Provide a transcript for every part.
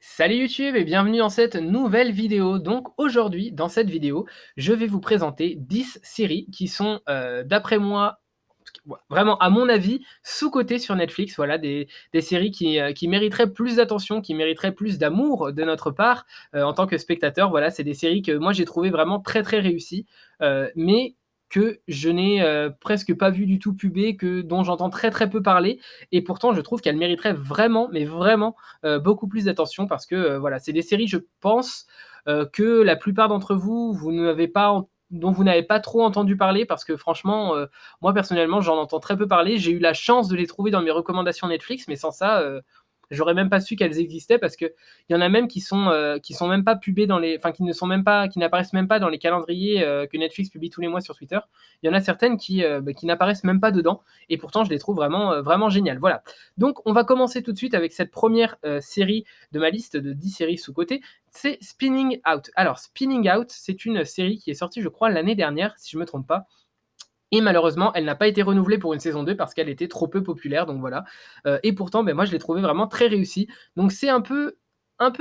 Salut YouTube et bienvenue dans cette nouvelle vidéo. Donc aujourd'hui, dans cette vidéo, je vais vous présenter 10 séries qui sont, d'après moi, vraiment à mon avis, sous-cotées sur Netflix. Voilà, des séries qui mériteraient plus d'attention, qui mériteraient plus d'amour de notre part, en tant que spectateur. Voilà, c'est des séries que moi j'ai trouvé vraiment très, très réussies, mais que je n'ai, presque pas vu du tout pubées, dont j'entends très, très peu parler et pourtant je trouve qu'elles mériteraient vraiment, mais vraiment, beaucoup plus d'attention parce que, voilà, c'est des séries, je pense, que la plupart d'entre vous, vous n'avez pas en dont vous n'avez pas trop entendu parler parce que franchement, moi personnellement, j'en entends très peu parler. J'ai eu la chance de les trouver dans mes recommandations Netflix, mais sans ça, j'aurais même pas su qu'elles existaient parce qu'il y en a même qui sont même pas pubées dans les enfin qui ne sont même pas qui n'apparaissent même pas dans les calendriers, que Netflix publie tous les mois sur Twitter. Il y en a certaines qui n'apparaissent même pas dedans et pourtant je les trouve vraiment, vraiment géniales. Voilà. Donc on va commencer tout de suite avec cette première série de ma liste de 10 séries sous-cotées, c'est Spinning Out. Alors Spinning Out, c'est une série qui est sortie je crois l'année dernière, si je ne me trompe pas, et malheureusement, elle n'a pas été renouvelée pour une saison 2 parce qu'elle était trop peu populaire, donc voilà. Et pourtant, moi je l'ai trouvée vraiment très réussie. Donc c'est un peu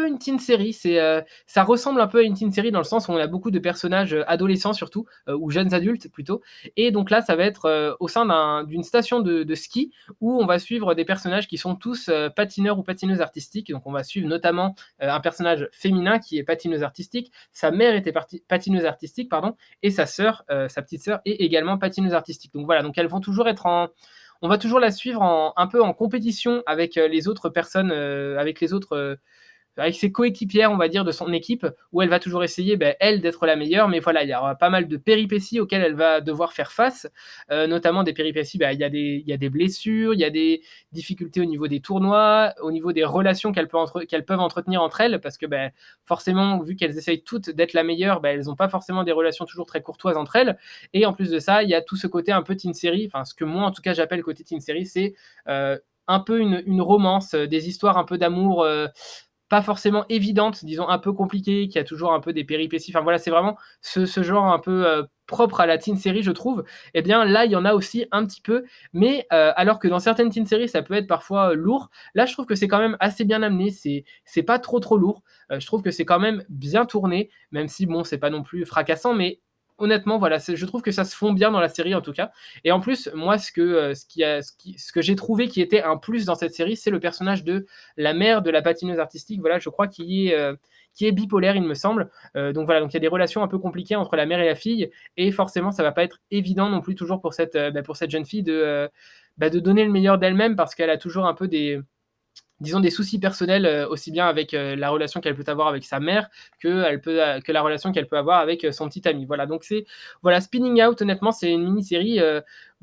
une teen série, ça ressemble un peu à une teen série dans le sens où on a beaucoup de personnages, adolescents surtout, ou jeunes adultes plutôt. Et donc là, ça va être, au sein d'une station de ski où on va suivre des personnages qui sont tous, patineurs ou patineuses artistiques. Donc on va suivre notamment, un personnage féminin qui est patineuse artistique. Sa mère était patineuse artistique, pardon, et sa sœur, sa petite sœur est également patineuse artistique. Donc voilà, donc elles vont toujours être on va toujours la suivre un peu en compétition avec les autres personnes, avec ses coéquipières, on va dire, de son équipe, où elle va toujours essayer, elle, d'être la meilleure. Mais voilà, il y aura pas mal de péripéties auxquelles elle va devoir faire face, notamment des péripéties, il y a des blessures, il y a des difficultés au niveau des tournois, au niveau des relations qu'elles peuvent entretenir entre elles, parce que forcément, vu qu'elles essayent toutes d'être la meilleure, elles n'ont pas forcément des relations toujours très courtoises entre elles. Et en plus de ça, il y a tout ce côté un peu teen série, enfin ce que moi en tout cas j'appelle côté teen série, c'est un peu une romance, des histoires un peu d'amour, pas forcément évidente, disons un peu compliquée, qui a toujours un peu des péripéties. Enfin voilà, c'est vraiment ce genre un peu propre à la teen série, je trouve. Eh bien là, il y en a aussi un petit peu, mais alors que dans certaines teen séries, ça peut être parfois lourd. Là, je trouve que c'est quand même assez bien amené. C'est pas trop lourd. Je trouve que c'est quand même bien tourné, même si bon, c'est pas non plus fracassant, mais honnêtement, voilà, je trouve que ça se fond bien dans la série en tout cas. Et en plus, moi, ce que j'ai trouvé qui était un plus dans cette série, c'est le personnage de la mère de la patineuse artistique, voilà, je crois qui est bipolaire, il me semble. Donc voilà, donc il y a des relations un peu compliquées entre la mère et la fille, et forcément, ça va pas être évident non plus toujours pour cette jeune fille de donner le meilleur d'elle-même parce qu'elle a toujours un peu disons des soucis personnels, aussi bien avec la relation qu'elle peut avoir avec sa mère que la relation qu'elle peut avoir avec son petit ami. Voilà, donc voilà, Spinning Out, honnêtement, c'est une mini-série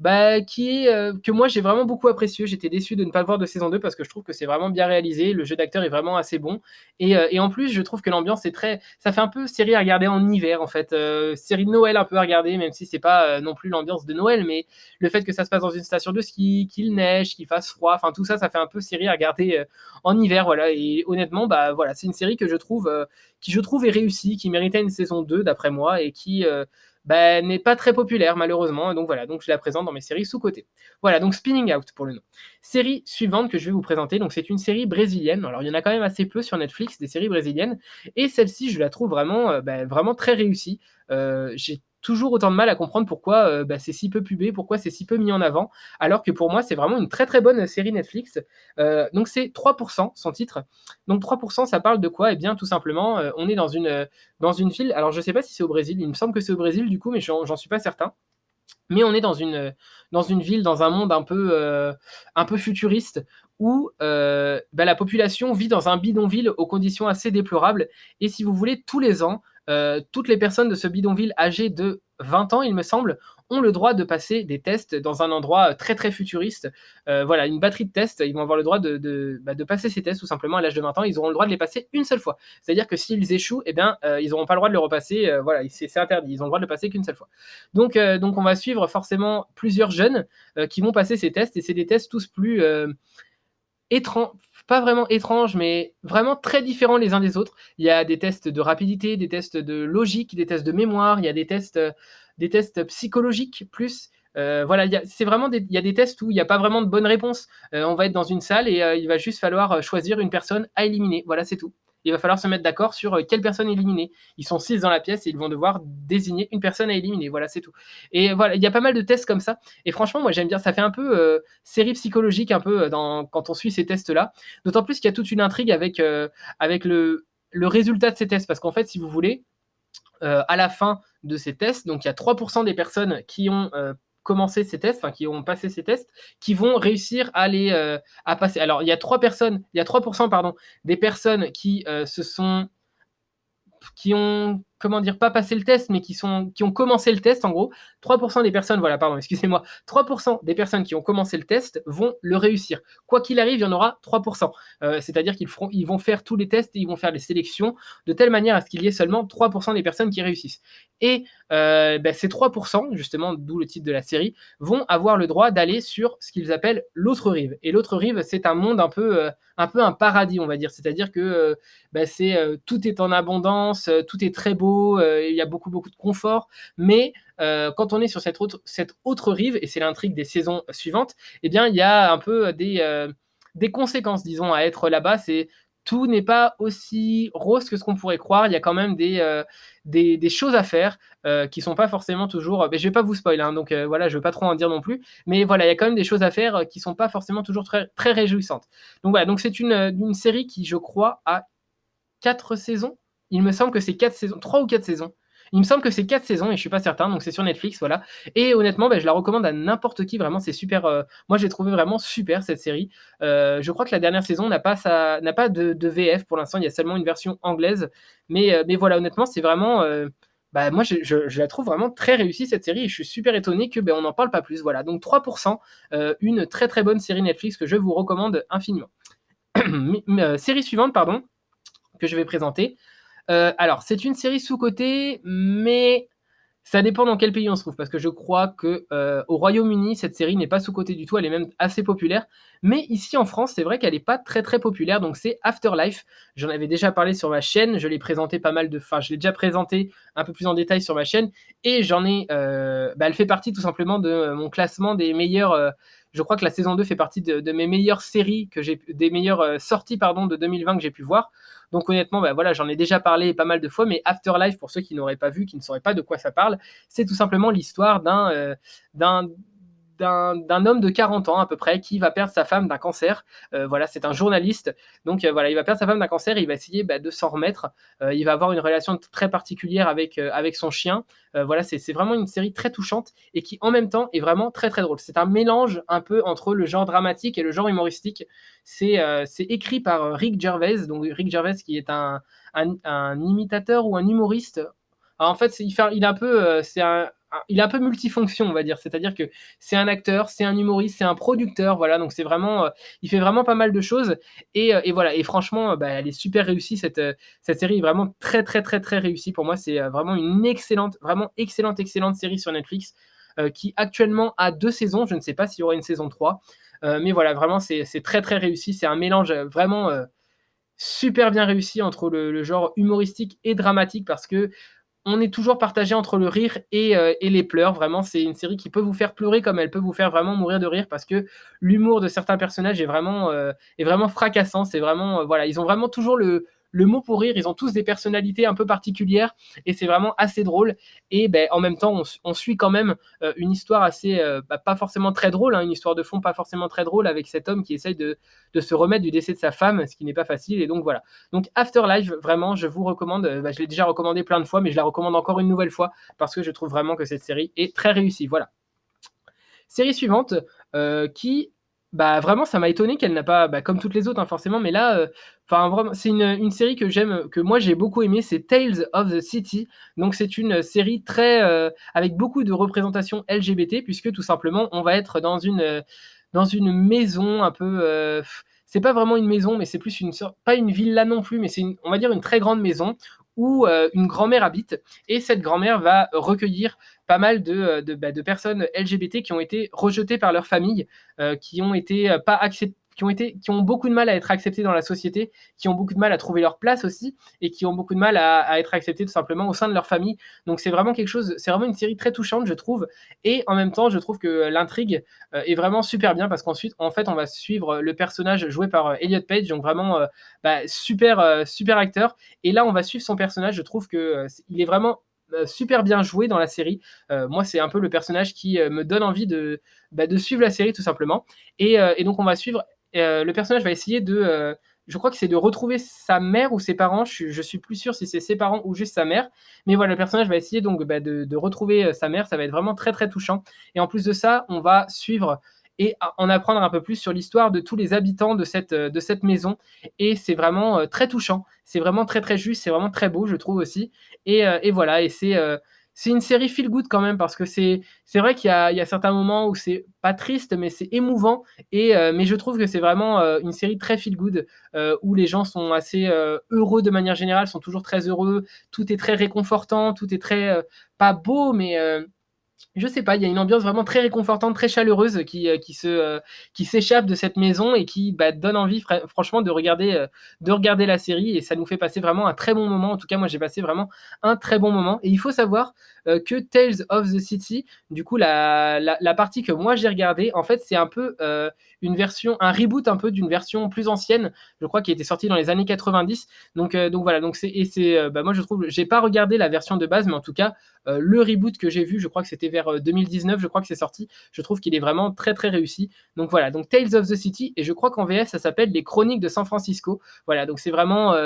que moi j'ai vraiment beaucoup apprécié. J'étais déçu de ne pas voir de saison 2 parce que je trouve que c'est vraiment bien réalisé. Le jeu d'acteur est vraiment assez bon. Et en plus, je trouve que l'ambiance est très. Ça fait un peu série à regarder en hiver, en fait. Série de Noël un peu à regarder, même si c'est pas non plus l'ambiance de Noël, mais le fait que ça se passe dans une station de ski, qu'il neige, qu'il fasse froid, enfin tout ça, ça fait un peu série à regarder en hiver, voilà. Et honnêtement, voilà, c'est une série qui je trouve est réussie, qui méritait une saison 2 d'après moi et qui n'est pas très populaire malheureusement. Donc voilà, donc je la présente dans mes séries sous-cotées. Voilà, donc Spinning Out pour le nom. Série suivante que je vais vous présenter, donc c'est une série brésilienne. Alors il y en a quand même assez peu sur Netflix des séries brésiliennes, et celle-ci je la trouve vraiment, vraiment très réussie. J'ai toujours autant de mal à comprendre pourquoi c'est si peu pubé, pourquoi c'est si peu mis en avant, alors que pour moi c'est vraiment une très très bonne série Netflix. Donc c'est 3% son titre. Donc 3%, ça parle de quoi? Eh bien tout simplement, on est dans une ville, alors je sais pas si c'est au Brésil, il me semble que c'est au Brésil du coup, mais j'en suis pas certain. Mais on est dans une ville, dans un monde un peu futuriste où la population vit dans un bidonville aux conditions assez déplorables. Et si vous voulez, tous les ans, toutes les personnes de ce bidonville âgées de 20 ans, il me semble, ont le droit de passer des tests dans un endroit très très futuriste. Voilà, une batterie de tests, ils vont avoir le droit de passer ces tests tout simplement à l'âge de 20 ans. Ils auront le droit de les passer une seule fois. C'est-à-dire que s'ils échouent, eh bien, ils n'auront pas le droit de le repasser. Voilà, c'est interdit. Ils ont le droit de le passer qu'une seule fois. Donc on va suivre forcément plusieurs jeunes qui vont passer ces tests, et c'est des tests tous plus étranges, pas vraiment étranges, mais vraiment très différents les uns des autres. Il y a des tests de rapidité, des tests de logique, des tests de mémoire, il y a des tests psychologiques plus. Voilà, il y a des tests où il n'y a pas vraiment de bonne réponse. On va être dans une salle et il va juste falloir choisir une personne à éliminer. Voilà, c'est tout. il va falloir se mettre d'accord sur quelle personne éliminer. Ils sont 6 dans la pièce et ils vont devoir désigner une personne à éliminer. Voilà, c'est tout. Et voilà, il y a pas mal de tests comme ça. Et franchement, moi j'aime bien. Ça fait un peu série psychologique, un peu quand on suit ces tests-là. D'autant plus qu'il y a toute une intrigue avec le résultat de ces tests. Parce qu'en fait, si vous voulez, à la fin de ces tests, donc il y a 3% des personnes qui ont commencé ces tests, enfin qui ont passé ces tests, qui vont réussir à passer. Alors il y a 3% pardon, des personnes qui ont, comment dire, pas passé le test, mais qui ont commencé le test, en gros. 3% des personnes, voilà, pardon, excusez-moi, 3% des personnes qui ont commencé le test vont le réussir. Quoi qu'il arrive, il y en aura 3%. C'est-à-dire ils vont faire tous les tests et ils vont faire les sélections de telle manière à ce qu'il y ait seulement 3% des personnes qui réussissent. Et ces 3%, justement, d'où le titre de la série, vont avoir le droit d'aller sur ce qu'ils appellent l'autre rive. Et l'autre rive, c'est un monde un peu un paradis, on va dire. C'est-à-dire que tout est en abondance, tout est très beau, il y a beaucoup, beaucoup de confort. Mais quand on est sur cette autre rive, et c'est l'intrigue des saisons suivantes, eh bien, il y a un peu des conséquences, disons, à être là-bas. Tout n'est pas aussi rose que ce qu'on pourrait croire. Il y a quand même des choses à faire qui sont pas forcément toujours. Mais je vais pas vous spoiler, hein, donc voilà, je veux pas trop en dire non plus. Mais voilà, il y a quand même des choses à faire qui sont pas forcément toujours très, très réjouissantes. Donc voilà, donc c'est une série qui, je crois, a 4 saisons. Il me semble que c'est 4 saisons, 3 ou 4 saisons. Il me semble que c'est 4 saisons et je suis pas certain, donc c'est sur Netflix, voilà. Et honnêtement, je la recommande à n'importe qui, vraiment, c'est super. Moi, j'ai trouvé vraiment super cette série. Je crois que la dernière saison n'a pas de VF pour l'instant, il y a seulement une version anglaise. Mais voilà, honnêtement, c'est vraiment. Moi, je la trouve vraiment très réussie cette série et je suis super étonné que on n'en parle pas plus. Voilà, donc 3%, une très très bonne série Netflix que je vous recommande infiniment. Série suivante, pardon, que je vais présenter. Alors, c'est une série sous-cotée, mais ça dépend dans quel pays on se trouve, parce que je crois que au Royaume-Uni, cette série n'est pas sous-cotée du tout, elle est même assez populaire. Mais ici en France, c'est vrai qu'elle n'est pas très très populaire, donc c'est Afterlife. J'en avais déjà parlé sur ma chaîne, je l'ai présenté enfin, je l'ai déjà présenté un peu plus en détail sur ma chaîne, et elle fait partie tout simplement de mon classement des meilleurs. Je crois que la saison 2 fait partie de mes meilleures séries des meilleures sorties pardon de 2020 que j'ai pu voir. Donc honnêtement, voilà, j'en ai déjà parlé pas mal de fois, mais Afterlife, pour ceux qui n'auraient pas vu, qui ne sauraient pas de quoi ça parle, c'est tout simplement l'histoire d'un d'un homme de 40 ans à peu près qui va perdre sa femme d'un cancer. Voilà, c'est un journaliste. Donc voilà, il va perdre sa femme d'un cancer et il va essayer de s'en remettre. Il va avoir une relation très particulière avec son chien. Voilà, c'est vraiment une série très touchante et qui en même temps est vraiment très très drôle. C'est un mélange un peu entre le genre dramatique et le genre humoristique. C'est écrit par Rick Gervais, donc Rick Gervais qui est un imitateur ou un humoriste. Alors, en fait, il est un peu, il est un peu multifonction, on va dire. C'est-à-dire que c'est un acteur, c'est un humoriste, c'est un producteur, voilà. Donc c'est vraiment, il fait vraiment pas mal de choses. Et voilà. Et franchement, elle est super réussie cette série est vraiment très très très très réussie pour moi. C'est vraiment une excellente, vraiment excellente excellente série sur Netflix qui actuellement a 2 saisons. Je ne sais pas s'il y aura une saison 3. Mais voilà, vraiment c'est très très réussi. C'est un mélange vraiment super bien réussi entre le genre humoristique et dramatique parce que on est toujours partagé entre le rire et les pleurs. Vraiment, c'est une série qui peut vous faire pleurer comme elle peut vous faire vraiment mourir de rire parce que l'humour de certains personnages est vraiment fracassant. C'est vraiment, voilà, ils ont vraiment toujours le mot pour rire. Ils ont tous des personnalités un peu particulières et c'est vraiment assez drôle. Et en même temps, on suit quand même une histoire assez, pas forcément très drôle, hein, une histoire de fond pas forcément très drôle avec cet homme qui essaye de se remettre du décès de sa femme, ce qui n'est pas facile. Et donc voilà. Donc Afterlife, vraiment, je vous recommande. Je l'ai déjà recommandé plein de fois, mais je la recommande encore une nouvelle fois parce que je trouve vraiment que cette série est très réussie. Voilà. Série suivante, qui, vraiment, ça m'a étonné qu'elle n'a pas, comme toutes les autres, hein, forcément, mais là, enfin, vraiment, c'est une série que j'aime, que moi j'ai beaucoup aimé, c'est Tales of the City. Donc, c'est une série très, avec beaucoup de représentation LGBT, puisque tout simplement, on va être dans une maison un peu. C'est pas vraiment une maison, mais c'est plus pas une villa non plus, mais on va dire une très grande maison où une grand-mère habite. Et cette grand-mère va recueillir pas mal de personnes LGBT qui ont été rejetées par leur famille, qui ont été pas acceptées, qui ont beaucoup de mal à être acceptés dans la société, qui ont beaucoup de mal à trouver leur place aussi, et qui ont beaucoup de mal à être acceptés tout simplement au sein de leur famille. Donc c'est vraiment quelque chose, c'est vraiment une série très touchante, je trouve. Et en même temps, je trouve que l'intrigue est vraiment super bien parce qu'ensuite, en fait, on va suivre le personnage joué par Elliot Page, donc vraiment super acteur. Et là, on va suivre son personnage. Je trouve que il est vraiment super bien joué dans la série. Moi, c'est un peu le personnage qui me donne envie de suivre la série tout simplement. Et donc, on va suivre. Le personnage va essayer je crois que c'est de retrouver sa mère ou ses parents. Je suis plus sûr si c'est ses parents ou juste sa mère. Mais voilà, le personnage va essayer donc de retrouver sa mère. Ça va être vraiment très très touchant. Et en plus de ça, on va suivre et en apprendre un peu plus sur l'histoire de tous les habitants de cette maison. Et c'est vraiment très touchant. C'est vraiment très très juste. C'est vraiment très beau, je trouve aussi. Et voilà. Et c'est une série feel good quand même parce que c'est vrai qu'il y a certains moments où c'est pas triste, mais c'est émouvant. Mais je trouve que c'est vraiment une série très feel good où les gens sont assez heureux de manière générale, sont toujours très heureux. Tout est très réconfortant, tout est très pas beau, mais je sais pas, il y a une ambiance vraiment très réconfortante, très chaleureuse qui s'échappe de cette maison et qui donne envie franchement de regarder la série et ça nous fait passer vraiment un très bon moment. En tout cas, moi j'ai passé vraiment un très bon moment. Et il faut savoir que Tales of the City, du coup la partie que moi j'ai regardée, en fait c'est un peu un reboot un peu d'une version plus ancienne, je crois qui était sortie dans les années 90. Donc voilà, moi je trouve, j'ai pas regardé la version de base, mais en tout cas le reboot que j'ai vu, je crois que c'était vers 2019, je crois que c'est sorti. Je trouve qu'il est vraiment très très réussi. Donc voilà, donc Tales of the City, et je crois qu'en VF ça s'appelle Les Chroniques de San Francisco. Voilà, donc c'est vraiment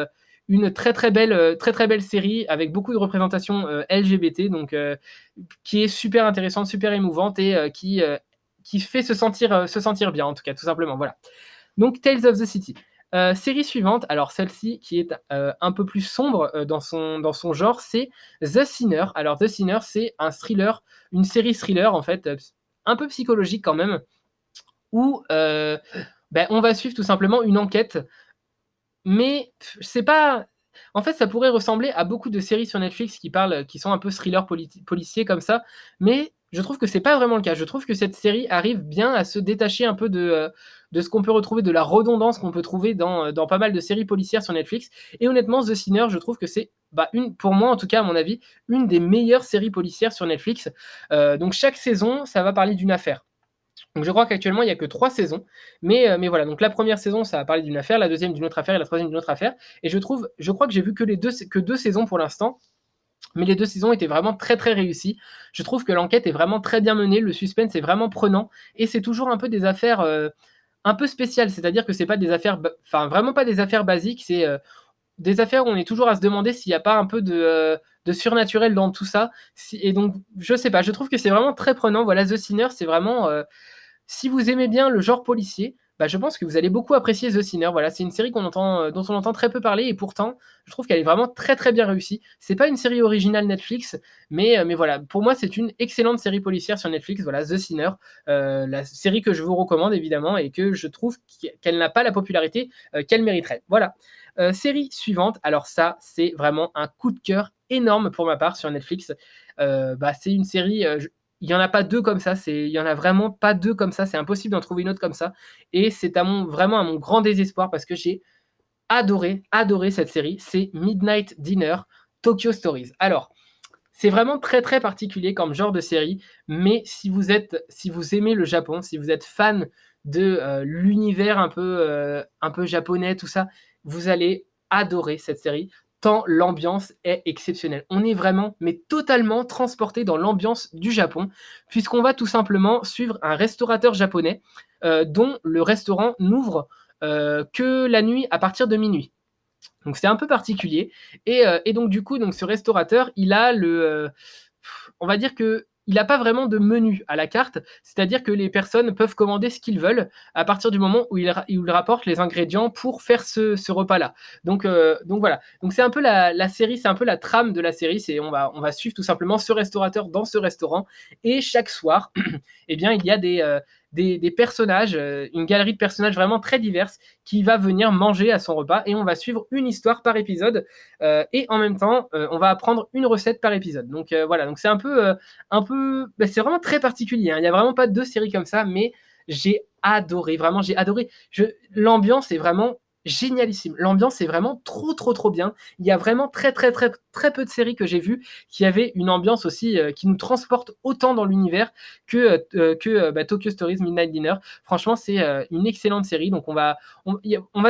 une très très belle série avec beaucoup de représentation LGBT, donc qui est super intéressante, super émouvante et qui fait se sentir bien en tout cas, tout simplement. Voilà. Donc Tales of the City. Série suivante, alors celle-ci qui est un peu plus sombre dans son genre, c'est The Sinner. Alors The Sinner, c'est un thriller, une série thriller en fait, un peu psychologique quand même, où on va suivre tout simplement une enquête, mais c'est pas. En fait, ça pourrait ressembler à beaucoup de séries sur Netflix qui sont un peu thrillers policiers comme ça, mais je trouve que c'est pas vraiment le cas. Je trouve que cette série arrive bien à se détacher un peu de ce qu'on peut retrouver, de la redondance qu'on peut trouver dans pas mal de séries policières sur Netflix. Et honnêtement, The Sinner, je trouve que c'est pour moi en tout cas à mon avis, une des meilleures séries policières sur Netflix. Donc chaque saison, ça va parler d'une affaire. Donc je crois qu'actuellement il n'y a que 3 saisons, mais voilà, donc la première saison ça va parler d'une affaire, la deuxième d'une autre affaire et la troisième d'une autre affaire. Et je crois que j'ai vu que deux saisons pour l'instant, mais les 2 saisons étaient vraiment très très réussies. Je trouve que l'enquête est vraiment très bien menée, le suspense est vraiment prenant, et c'est toujours un peu des affaires un peu spéciales, c'est-à-dire que c'est pas des affaires, enfin vraiment pas des affaires basiques, c'est des affaires où on est toujours à se demander s'il n'y a pas un peu de surnaturel dans tout ça. Et donc, je sais pas, je trouve que c'est vraiment très prenant. Voilà, The Sinner, c'est vraiment si vous aimez bien le genre policier, je pense que vous allez beaucoup apprécier The Sinner. Voilà, c'est une série dont on entend très peu parler et pourtant, je trouve qu'elle est vraiment très très bien réussie. C'est pas une série originale Netflix, mais voilà, pour moi, c'est une excellente série policière sur Netflix. Voilà, The Sinner, la série que je vous recommande évidemment et que je trouve qu'elle n'a pas la popularité qu'elle mériterait. Voilà. Série suivante, alors ça, c'est vraiment un coup de cœur énorme pour ma part sur Netflix. C'est une série, il y en a pas deux comme ça, il y en a vraiment pas deux comme ça, c'est impossible d'en trouver une autre comme ça. Et c'est vraiment à mon grand désespoir parce que j'ai adoré cette série. C'est Midnight Dinner, Tokyo Stories. Alors, c'est vraiment très très particulier comme genre de série, mais si vous aimez le Japon, si vous êtes fan de l'univers un peu japonais, tout ça, vous allez adorer cette série, tant l'ambiance est exceptionnelle. On est vraiment, mais totalement transporté dans l'ambiance du Japon, puisqu'on va tout simplement suivre un restaurateur japonais dont le restaurant n'ouvre que la nuit à partir de minuit. Donc c'est un peu particulier. Et donc du coup, donc ce restaurateur, il a on va dire que il n'a pas vraiment de menu à la carte, c'est-à-dire que les personnes peuvent commander ce qu'ils veulent à partir du moment où il rapporte les ingrédients pour faire ce repas-là. Donc voilà. Donc c'est un peu la série, c'est un peu la trame de la série. On va suivre tout simplement ce restaurateur dans ce restaurant et chaque soir, eh bien il y a des personnages, une galerie de personnages vraiment très diverses qui va venir manger à son repas et on va suivre une histoire par épisode et en même temps on va apprendre une recette par épisode. Donc voilà, donc c'est un peu c'est vraiment très particulier, hein. Il n'y a vraiment pas deux séries comme ça, mais j'ai adoré, vraiment j'ai adoré. L'ambiance est vraiment génialissime. L'ambiance est vraiment trop, trop, trop bien. Il y a vraiment très, très, très, très peu de séries que j'ai vues qui avaient une ambiance aussi, qui nous transporte autant dans l'univers que Tokyo Stories Midnight Dinner. Franchement, c'est une excellente série. Donc on va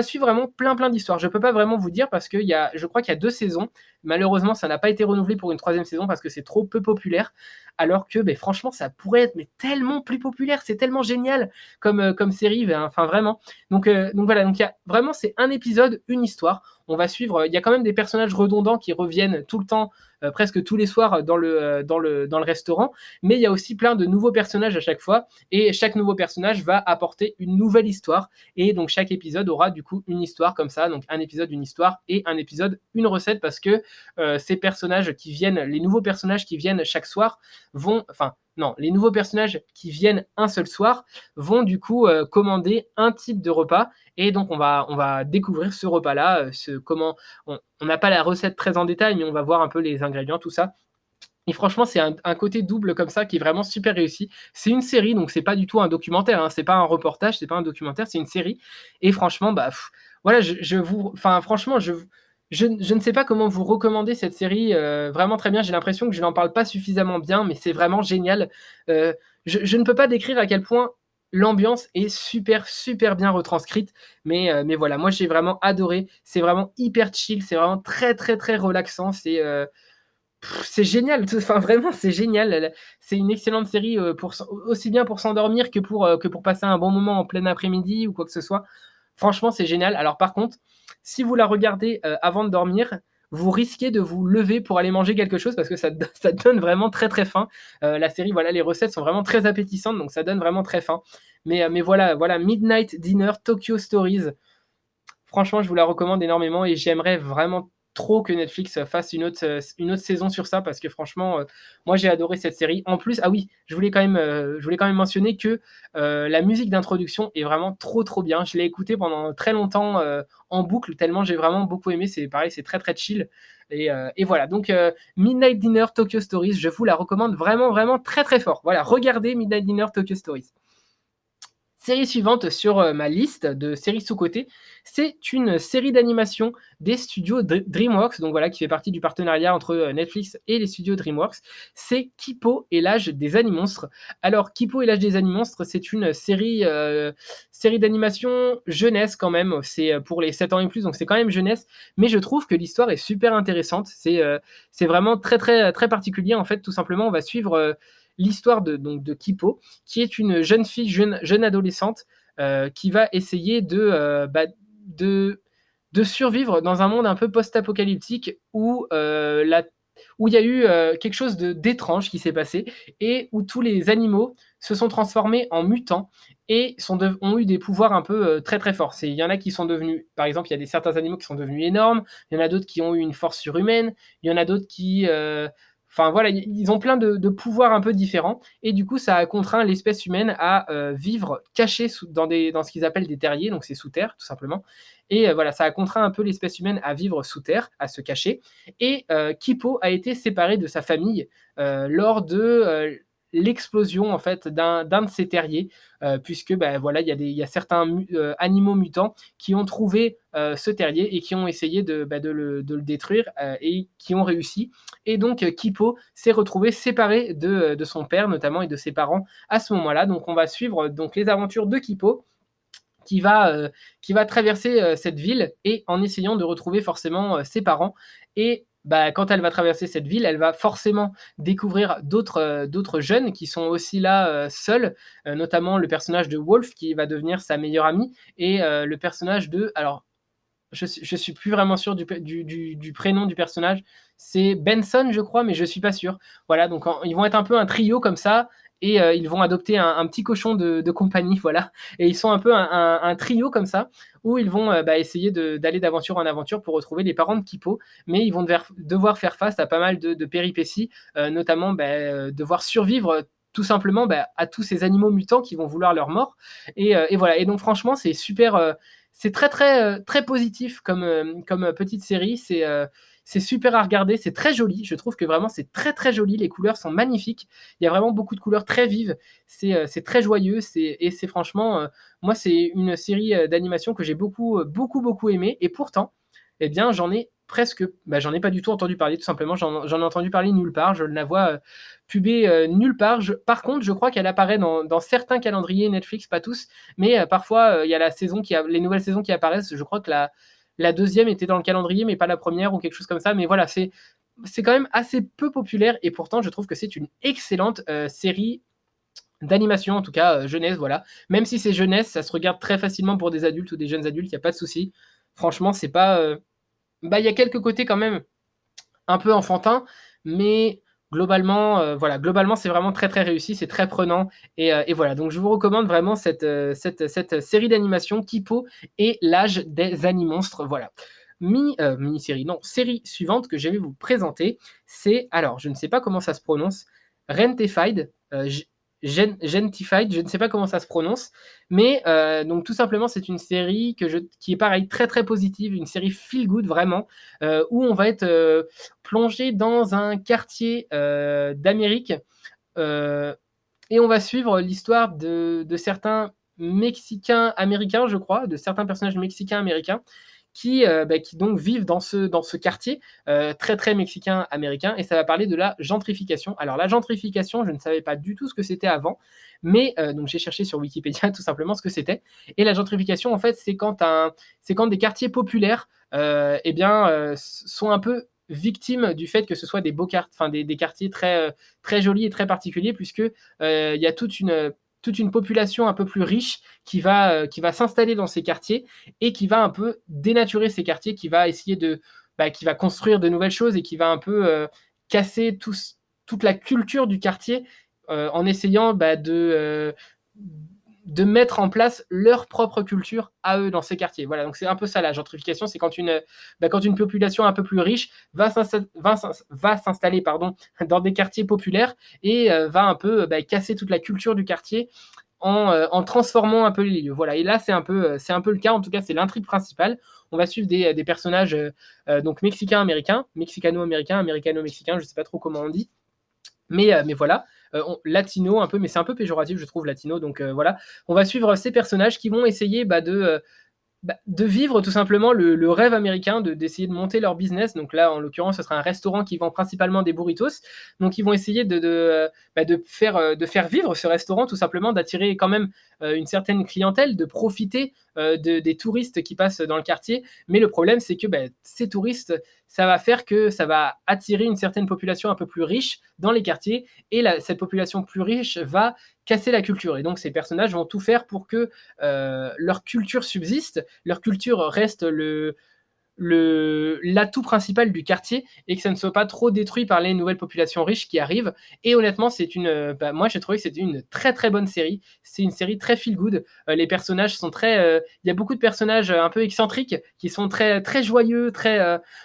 suivre vraiment plein, plein d'histoires. Je peux pas vraiment vous dire parce je crois qu'il y a 2 saisons. Malheureusement, ça n'a pas été renouvelé pour une 3e saison parce que c'est trop peu populaire. Alors que, ben, franchement, ça pourrait être mais tellement plus populaire. C'est tellement génial comme série. Ben, enfin, vraiment. Donc voilà. Donc il y a vraiment, c'est un épisode, une histoire. On va suivre. Il y a quand même des personnages redondants qui reviennent tout le temps, presque tous les soirs dans le restaurant. Mais il y a aussi plein de nouveaux personnages à chaque fois. Et chaque nouveau personnage va apporter une nouvelle histoire. Et donc chaque épisode aura du coup une histoire comme ça. Donc un épisode, une histoire et un épisode, une recette parce que ces personnages qui viennent, les nouveaux personnages qui viennent chaque soir vont, enfin non, les nouveaux personnages qui viennent un seul soir vont du coup commander un type de repas et donc on va découvrir ce repas-là, comment on n'a pas la recette très en détail, mais on va voir un peu les ingrédients, tout ça. Et franchement, c'est un côté double comme ça qui est vraiment super réussi. C'est une série, donc c'est pas du tout un documentaire, hein, c'est pas un reportage, c'est pas un documentaire, c'est une série. Et franchement, bah voilà, enfin franchement, je ne sais pas comment vous recommander cette série. Vraiment très bien. J'ai l'impression que je n'en parle pas suffisamment bien, mais c'est vraiment génial. Je ne peux pas décrire à quel point l'ambiance est super super bien retranscrite, mais voilà, moi j'ai vraiment adoré. C'est vraiment hyper chill, c'est vraiment très très très relaxant. C'est génial, enfin vraiment c'est génial. C'est une excellente série aussi bien pour s'endormir que pour passer un bon moment en plein après-midi ou quoi que ce soit. Franchement, c'est génial. Alors par contre, si vous la regardez avant de dormir, vous risquez de vous lever pour aller manger quelque chose parce que ça donne vraiment très très faim. La série, voilà, les recettes sont vraiment très appétissantes, donc ça donne vraiment très faim. Mais voilà, voilà, Midnight Dinner Tokyo Stories. Franchement, je vous la recommande énormément et j'aimerais vraiment trop que Netflix fasse une autre saison sur ça parce que franchement, moi j'ai adoré cette série. En plus, ah oui, je voulais quand même mentionner que la musique d'introduction est vraiment trop trop bien. Je l'ai écoutée pendant très longtemps en boucle tellement j'ai vraiment beaucoup aimé. C'est pareil, c'est très très chill. Et voilà, donc Midnight Dinner Tokyo Stories, je vous la recommande vraiment vraiment très très fort. Voilà, regardez Midnight Dinner Tokyo Stories. Série suivante sur ma liste de séries sous-cotées, c'est une série d'animation des studios DreamWorks, donc voilà, qui fait partie du partenariat entre Netflix et les studios DreamWorks. C'est Kipo et l'âge des animonstres. Alors, Kipo et l'âge des animonstres, c'est une série d'animation jeunesse quand même. C'est pour les 7 ans et plus, donc c'est quand même jeunesse. Mais je trouve que l'histoire est super intéressante. C'est vraiment très, très, très particulier. En fait, tout simplement, on va suivre l'histoire de Kipo, qui est une jeune fille, jeune adolescente, qui va essayer de, de survivre dans un monde un peu post-apocalyptique où il y a eu quelque chose d'étrange qui s'est passé et où tous les animaux se sont transformés en mutants et ont eu des pouvoirs un peu très très forts. Il y en a qui sont devenus, par exemple, il y a certains animaux qui sont devenus énormes, il y en a d'autres qui ont eu une force surhumaine, il y en a d'autres qui enfin voilà, ils ont plein de pouvoirs un peu différents et du coup ça a contraint l'espèce humaine à vivre cachée dans ce qu'ils appellent des terriers, donc c'est sous terre tout simplement. Et voilà, ça a contraint un peu l'espèce humaine à vivre sous terre, à se cacher. Et Kipo a été séparé de sa famille lors de l'explosion en fait d'un de ces terriers, puisque ben voilà, il y a certains animaux mutants qui ont trouvé ce terrier et qui ont essayé de le détruire et qui ont réussi. Et donc Kipo s'est retrouvé séparé de son père notamment et de ses parents à ce moment-là. Donc on va suivre donc les aventures de Kipo qui va traverser cette ville et en essayant de retrouver forcément ses parents. Et bah, quand elle va traverser cette ville, elle va forcément découvrir d'autres jeunes qui sont aussi là seuls, notamment le personnage de Wolf qui va devenir sa meilleure amie et le personnage de... Alors, je suis plus vraiment sûr du prénom du personnage. C'est Benson, je crois, mais je suis pas sûr. Voilà, donc ils vont être un peu un trio comme ça, et ils vont adopter un petit cochon de compagnie, voilà. Et ils sont un peu un trio comme ça, où ils vont essayer d'aller d'aventure en aventure pour retrouver les parents de Kipo, mais ils vont devoir faire face à pas mal de péripéties, notamment devoir survivre tout simplement à tous ces animaux mutants qui vont vouloir leur mort. Et voilà. Et donc franchement, c'est très, très, très positif comme petite série. C'est super à regarder, c'est très joli. Je trouve que vraiment c'est très, très joli. Les couleurs sont magnifiques. Il y a vraiment beaucoup de couleurs très vives. C'est très joyeux, c'est franchement, moi, c'est une série, d'animation que j'ai beaucoup, beaucoup, beaucoup aimée et pourtant, eh bien, j'en ai pas du tout entendu parler, tout simplement. J'en ai entendu parler nulle part. Je ne la vois, pubée, nulle part. Par contre, je crois qu'elle apparaît dans certains calendriers Netflix, pas tous, mais parfois, il y a les nouvelles saisons qui apparaissent. Je crois que la deuxième était dans le calendrier, mais pas la première ou quelque chose comme ça. Mais voilà, c'est quand même assez peu populaire et pourtant, je trouve que c'est une excellente série d'animation, en tout cas jeunesse, voilà. Même si c'est jeunesse, ça se regarde très facilement pour des adultes ou des jeunes adultes, il n'y a pas de souci. Franchement, c'est pas. Bah, il y a quelques côtés quand même un peu enfantin, mais globalement, voilà, globalement, c'est vraiment très, très réussi, c'est très prenant et voilà. Donc je vous recommande vraiment cette série d'animation Kipo et l'âge des animonstres, voilà. Mini-série, non, série suivante que je vais vous présenter, c'est alors je ne sais pas comment ça se prononce, Rentified, Gentified, je ne sais pas comment ça se prononce, mais donc tout simplement, c'est une série qui est pareil, très, très positive, une série feel good vraiment, où on va être, plongé dans un quartier d'Amérique et on va suivre l'histoire de certains Mexicains américains, je crois, de certains personnages mexicains américains qui donc vivent dans ce quartier très très mexicain américain et ça va parler de la gentrification. Alors la gentrification, je ne savais pas du tout ce que c'était avant, mais donc j'ai cherché sur Wikipédia tout simplement ce que c'était. Et la gentrification en fait c'est quand des quartiers populaires sont un peu victimes du fait que ce soit des beaux quartiers, enfin des quartiers très très jolis et très particuliers puisque il y a toute une population un peu plus riche qui va s'installer dans ces quartiers et qui va un peu dénaturer ces quartiers, qui va construire de nouvelles choses et qui va un peu casser toute la culture du quartier en essayant de mettre en place leur propre culture à eux dans ces quartiers. Voilà, donc c'est un peu ça la gentrification, c'est quand une population un peu plus riche va s'installer dans des quartiers populaires et va un peu casser toute la culture du quartier en transformant un peu les lieux. Voilà, et là c'est un peu le cas, en tout cas c'est l'intrigue principale. On va suivre des personnages donc mexicains-américains, mexicano-américains, américano-mexicains, je ne sais pas trop comment on dit, mais voilà, latino un peu, mais c'est un peu péjoratif je trouve latino, donc voilà. On va suivre ces personnages qui vont essayer de vivre tout simplement le rêve américain, d'essayer de monter leur business. Donc là, en l'occurrence, ce sera un restaurant qui vend principalement des burritos. Donc ils vont essayer de faire vivre ce restaurant, tout simplement, d'attirer quand même une certaine clientèle, de profiter des touristes qui passent dans le quartier. Mais le problème, c'est que ces touristes, ça va faire que ça va attirer une certaine population un peu plus riche dans les quartiers. Et cette population plus riche va casser la culture. Et donc ces personnages vont tout faire pour que leur culture subsiste, leur culture reste l'atout principal du quartier et que ça ne soit pas trop détruit par les nouvelles populations riches qui arrivent. Et honnêtement, moi j'ai trouvé que c'était une très très bonne série. C'est une série très feel good. Les personnages sont il y a beaucoup de personnages un peu excentriques qui sont très très joyeux,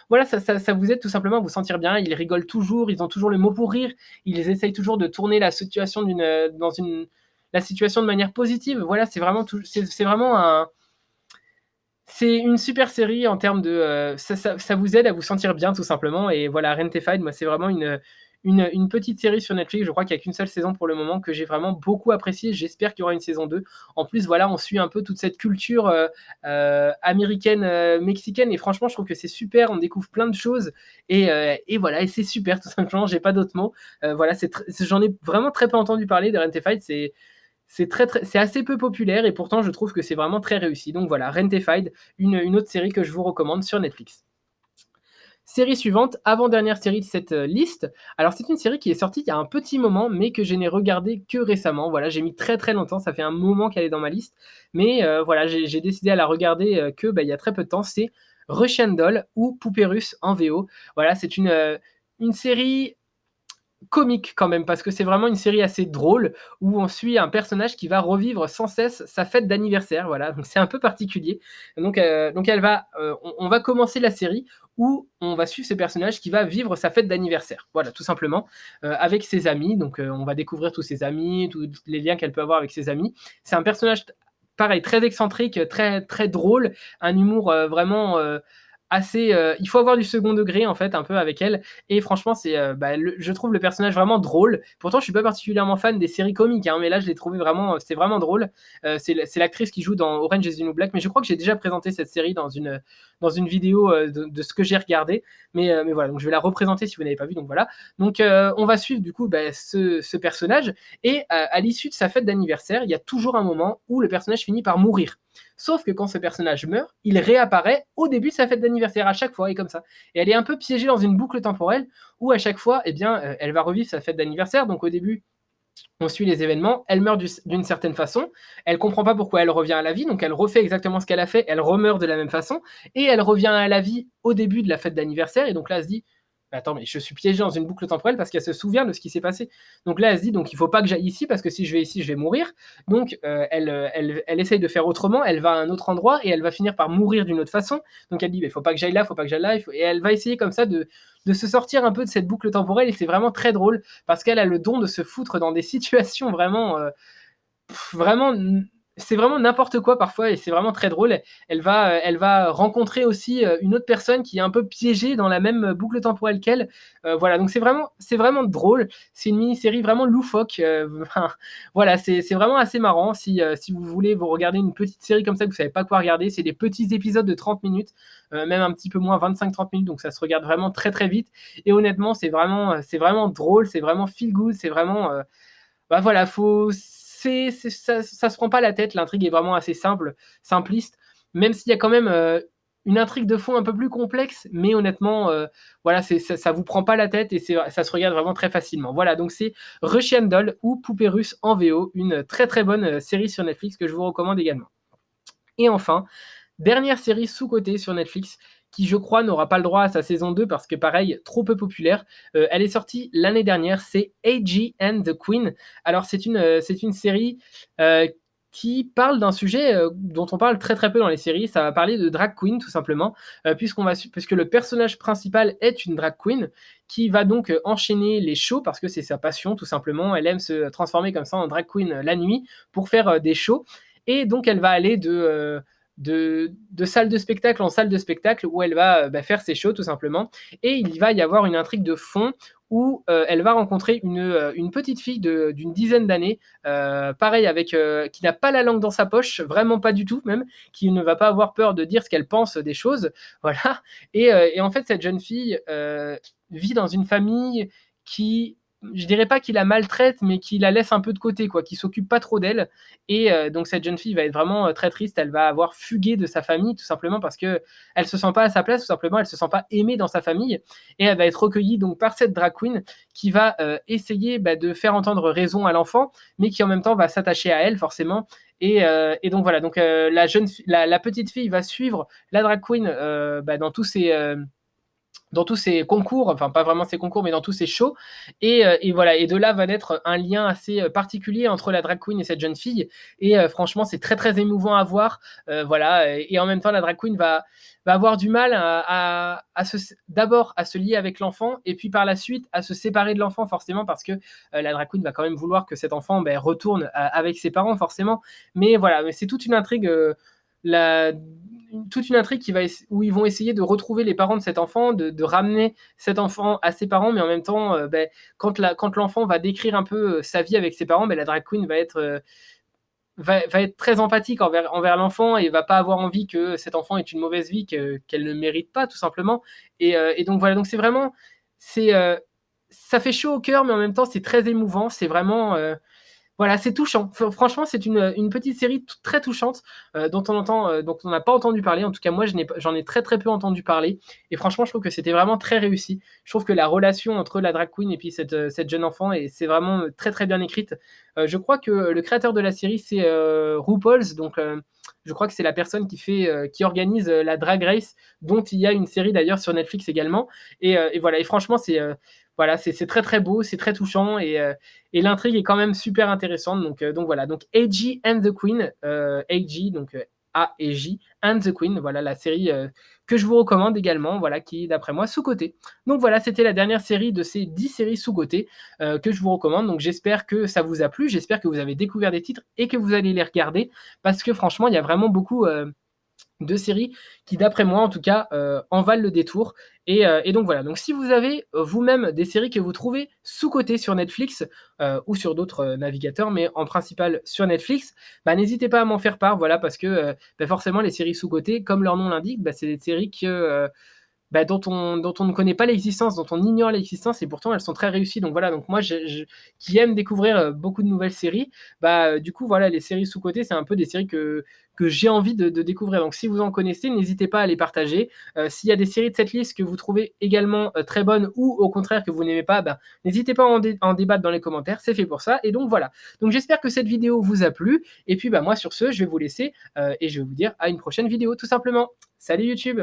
voilà, ça vous aide tout simplement à vous sentir bien. Ils rigolent toujours, ils ont toujours le mot pour rire. Ils essayent toujours de tourner la situation la situation de manière positive. Voilà, c'est vraiment c'est une super série en termes de. Ça vous aide à vous sentir bien, tout simplement. Et voilà, Rentified, moi, c'est vraiment une petite série sur Netflix. Je crois qu'il n'y a qu'une seule saison pour le moment que j'ai vraiment beaucoup appréciée. J'espère qu'il y aura une saison 2. En plus, voilà, on suit un peu toute cette culture américaine, mexicaine. Et franchement, je trouve que c'est super. On découvre plein de choses. Et voilà, et c'est super, tout simplement. J'ai pas d'autres mots. Voilà, j'en ai vraiment très peu entendu parler de Rentified. C'est assez peu populaire et pourtant je trouve que c'est vraiment très réussi. Donc voilà, Rentified, une autre série que je vous recommande sur Netflix. Série suivante, avant-dernière série de cette liste. Alors c'est une série qui est sortie il y a un petit moment, mais que je n'ai regardée que récemment. Voilà, j'ai mis très très longtemps, ça fait un moment qu'elle est dans ma liste, mais voilà, j'ai décidé à la regarder il y a très peu de temps. C'est Russian Doll ou Poupée Russe en VO. Voilà, c'est une série comique quand même, parce que c'est vraiment une série assez drôle où on suit un personnage qui va revivre sans cesse sa fête d'anniversaire. Voilà, donc c'est un peu particulier. Donc on va commencer la série où on va suivre ce personnage qui va vivre sa fête d'anniversaire. Voilà, tout simplement, avec ses amis. Donc on va découvrir tous ses amis, tous les liens qu'elle peut avoir avec ses amis. C'est un personnage pareil, très excentrique, très, très drôle, un humour, vraiment, assez, il faut avoir du second degré, en fait, un peu avec elle et franchement, c'est, bah, je trouve le personnage vraiment drôle. Pourtant, je suis pas particulièrement fan des séries comiques, hein, mais là, je l'ai trouvé vraiment, c'est vraiment drôle. C'est l'actrice qui joue dans Orange is the New Black, mais je crois que j'ai déjà présenté cette série dans une vidéo, de ce que j'ai regardé. Mais voilà, donc je vais la représenter si vous n'avez pas vu, donc voilà. Donc, on va suivre du coup, bah, ce personnage et à l'issue de sa fête d'anniversaire, il y a toujours un moment où le personnage finit par mourir. Sauf que quand ce personnage meurt, il réapparaît au début de sa fête d'anniversaire, à chaque fois, et comme ça. Et elle est un peu piégée dans une boucle temporelle où à chaque fois, eh bien, elle va revivre sa fête d'anniversaire. Donc au début, on suit les événements, elle meurt d'une certaine façon, elle comprend pas pourquoi elle revient à la vie, donc elle refait exactement ce qu'elle a fait, elle remeurt de la même façon, et elle revient à la vie au début de la fête d'anniversaire, et donc là elle se dit, attends, mais je suis piégée dans une boucle temporelle parce qu'elle se souvient de ce qui s'est passé. Donc là elle se dit, donc il faut pas que j'aille ici parce que si je vais ici, je vais mourir. Donc elle essaye de faire autrement, elle va à un autre endroit et elle va finir par mourir d'une autre façon. Donc elle dit, il faut pas que j'aille là, il faut pas que j'aille là, et elle va essayer comme ça de se sortir un peu de cette boucle temporelle et c'est vraiment très drôle parce qu'elle a le don de se foutre dans des situations vraiment, vraiment, c'est vraiment n'importe quoi parfois et c'est vraiment très drôle. Elle va rencontrer aussi une autre personne qui est un peu piégée dans la même boucle temporelle qu'elle. Voilà, donc c'est vraiment drôle. C'est une mini-série vraiment loufoque. Voilà, c'est vraiment assez marrant. Si vous voulez vous regarder une petite série comme ça que vous savez pas quoi regarder, c'est des petits épisodes de 30 minutes, même un petit peu moins, 25-30 minutes, donc ça se regarde vraiment très très vite. Et honnêtement, c'est vraiment drôle, c'est vraiment feel good, c'est vraiment, bah voilà, ça se prend pas la tête, l'intrigue est vraiment assez simple, simpliste, même s'il y a quand même une intrigue de fond un peu plus complexe, mais honnêtement, voilà, ça vous prend pas la tête et ça se regarde vraiment très facilement. Voilà, donc c'est Russian Doll ou Poupée russe en VO, une très très bonne série sur Netflix que je vous recommande également. Et enfin, dernière série sous-cotée sur Netflix qui, je crois, n'aura pas le droit à sa saison 2 parce que, pareil, trop peu populaire. Elle est sortie l'année dernière, c'est A.G. and the Queen. Alors, c'est une série qui parle d'un sujet dont on parle très très peu dans les séries. Ça va parler de drag queen, tout simplement, puisque le personnage principal est une drag queen qui va donc enchaîner les shows parce que c'est sa passion, tout simplement. Elle aime se transformer comme ça en drag queen la nuit pour faire des shows. Et donc, elle va aller de salle de spectacle en salle de spectacle où elle va faire ses shows tout simplement. Et il va y avoir une intrigue de fond où elle va rencontrer une petite fille d'une dizaine d'années, pareil avec qui n'a pas la langue dans sa poche, vraiment pas du tout même, qui ne va pas avoir peur de dire ce qu'elle pense des choses, voilà. Et en fait cette jeune fille vit dans une famille qui, je dirais pas qui la maltraite, mais qui la laisse un peu de côté, quoi, qui s'occupe pas trop d'elle. Et donc cette jeune fille va être vraiment très triste. Elle va avoir fugué de sa famille, tout simplement parce que elle se sent pas à sa place, tout simplement. Elle se sent pas aimée dans sa famille. Et elle va être recueillie donc par cette drag queen qui va essayer de faire entendre raison à l'enfant, mais qui en même temps va s'attacher à elle forcément. Et donc voilà. Donc la petite fille va suivre la drag queen dans tous ces concours, enfin pas vraiment ces concours, mais dans tous ces shows. Et voilà, et de là va naître un lien assez particulier entre la drag queen et cette jeune fille. Et franchement, c'est très très émouvant à voir. Voilà, et en même temps, la drag queen va avoir du mal d'abord à se lier avec l'enfant, et puis par la suite à se séparer de l'enfant, forcément, parce que la drag queen va quand même vouloir que cet enfant retourne avec ses parents, forcément. Mais voilà, c'est toute une intrigue. La, Toute une intrigue où ils vont essayer de retrouver les parents de cet enfant, de ramener cet enfant à ses parents, mais en même temps, quand l'enfant va décrire un peu sa vie avec ses parents, la drag queen va être très empathique envers l'enfant et va pas avoir envie que cet enfant ait une mauvaise vie qu'elle ne mérite pas, tout simplement. Et donc voilà, donc c'est, ça fait chaud au cœur, mais en même temps, c'est très émouvant. C'est vraiment, voilà, c'est touchant. Franchement, c'est une petite série très touchante dont on n'a pas entendu parler. En tout cas, moi, j'en ai très très peu entendu parler. Et franchement, je trouve que c'était vraiment très réussi. Je trouve que la relation entre la drag queen et puis cette jeune enfant, c'est vraiment très très bien écrite. Je crois que le créateur de la série, c'est RuPaul's. Donc, je crois que c'est la personne qui organise la Drag Race, dont il y a une série d'ailleurs sur Netflix également. Et voilà. Et franchement, voilà, c'est très très beau, c'est très touchant et l'intrigue est quand même super intéressante. Donc voilà, donc A.G. and the Queen, A.G. donc A et J, and the Queen, voilà la série que je vous recommande également, voilà, qui est d'après moi sous-cotée. Donc voilà, c'était la dernière série de ces 10 séries sous-cotées que je vous recommande. Donc j'espère que ça vous a plu, j'espère que vous avez découvert des titres et que vous allez les regarder parce que franchement, il y a vraiment beaucoup de séries qui, d'après moi en tout cas, en valent le détour. Et donc voilà, donc si vous avez vous-même des séries que vous trouvez sous-cotées sur Netflix ou sur d'autres navigateurs, mais en principal sur Netflix, bah, n'hésitez pas à m'en faire part, voilà, parce que bah, forcément les séries sous-cotées, comme leur nom l'indique, bah, c'est des séries bah, dont on ne connaît pas l'existence, dont on ignore l'existence et pourtant elles sont très réussies. Donc voilà, donc moi qui aime découvrir beaucoup de nouvelles séries, bah, du coup voilà, les séries sous-cotées, c'est un peu des séries que j'ai envie de découvrir. Donc si vous en connaissez, n'hésitez pas à les partager. S'il y a des séries de cette liste que vous trouvez également très bonnes ou au contraire que vous n'aimez pas, bah, n'hésitez pas à en débattre dans les commentaires, c'est fait pour ça. Et donc voilà. Donc j'espère que cette vidéo vous a plu. Et puis bah, moi sur ce, je vais vous laisser et je vais vous dire à une prochaine vidéo tout simplement. Salut YouTube!